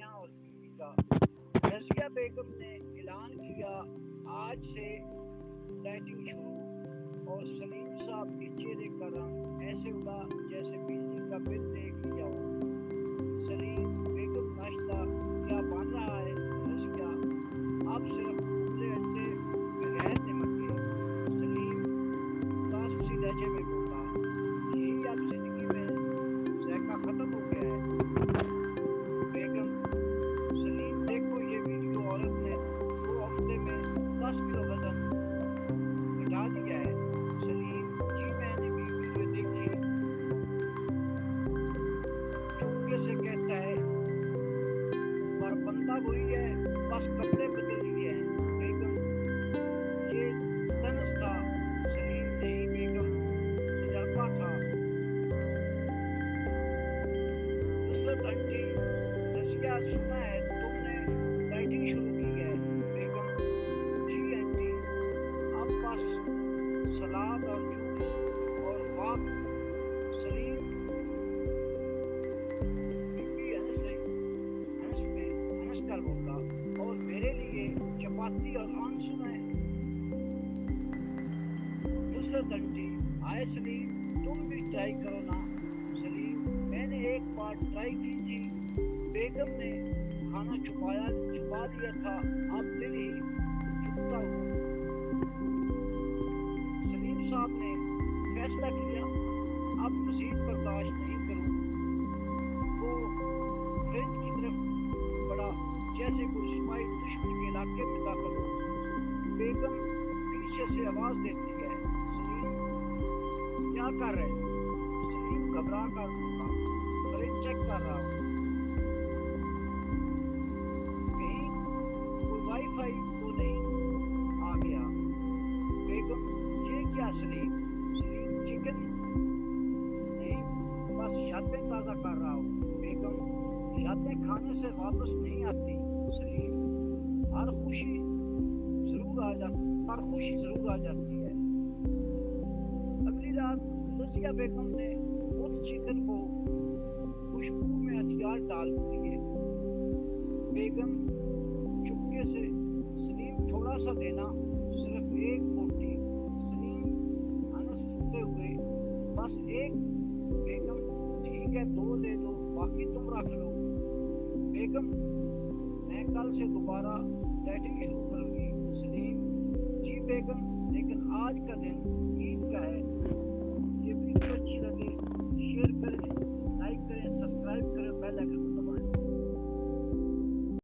میاں اور بیوی کا۔ رضیہ بیگم نے اعلان کیا آج سے ڈائٹنگ شروع، اور سلیم صاحب کے چہرے کا رنگ ایسے اڑا جیسے بجلی کا بل دیکھ لیا ہو۔ سلیم بیگم ناشتہ کیا بن رہا ہے؟ رضیہ اب صرف ابلے انڈے بغیر نمک کے۔ سلیم اداس سی لہجے میں بولا، یہی اب زندگی میں ذائقہ ختم ہو گیا ہے۔ بیگم: سلیم دیکھو یہ ویڈیو عورت نے 2 ہفتے میں 10 کلو وزن گھٹا دیا ہے۔ سلیم: جی میں نے بھی ویڈیو دیکھی۔ چپکے سے کہتا ہے، پر بندہ وہی ہے، بس کپڑے بدل لیے ہیں۔ بیگم: یہ طنز تھا۔ سلیم: نہیں بیگم، تجربہ تھا۔ نصرت آنٹی: رضیہ سنا ہے تم نے ڈائٹنگ شروع کی ہے؟ بیگم: جی آنٹی، اب بس سلاد اور جوس اور واک۔ سلیم: بی بی ہنس کر بولا، اور میرے لیے چپاتی اور آم سنائے۔ نصرت آنٹی: آئے سلیم، تم بھی ٹرائی کرو نا۔ سلیم: میں نے ایک بار ٹرائی کی تھی، بیگم نے کھانا چھپا لیا تھا، اب دل ہی چپتا ہوں۔ سلیم صاحب نے فیصلہ کیا، اب مزید برداشت نہیں کروں۔ وہ فرنٹ کی طرف بڑھا جیسے کوئی سپاہی دشمن کے علاقے میں داخل ہو۔ بیگم پیچھے سے آواز دیتی ہے، سلیم کیا کر رہے؟ سلیم گھبرا کر بولا، فرنٹ چیک کر رہا ہوں، کہیں کوئی وائی فائی تو نہیں آ گیا۔ بیگم: یہ کیا سلیم؟ سلیم: چکن نہیں، بس شاتیں تازہ کر رہا ہوں۔ بیگم: شاتیں کھانے سے واپس نہیں آتی سلیم، پر خوشی ضرور آ جاتی ہے۔ اگلی رات رضیہ بیگم نے اس چکن کو خوشبو میں ہتھیار ڈال دیے۔ بیگم چپکے سے: سلیم تھوڑا سا دینا، صرف ایک بوٹی۔ سلیم ہنستے ہوئے: بس ایک؟ بیگم: ٹھیک ہے 2 دے دو، باقی تم رکھ لو۔ بیگم: میں کل سے دوبارہ ڈائٹنگ شروع کروں گی۔ سلیم: جی بیگم، لیکن آج کا دن عید کا ہے،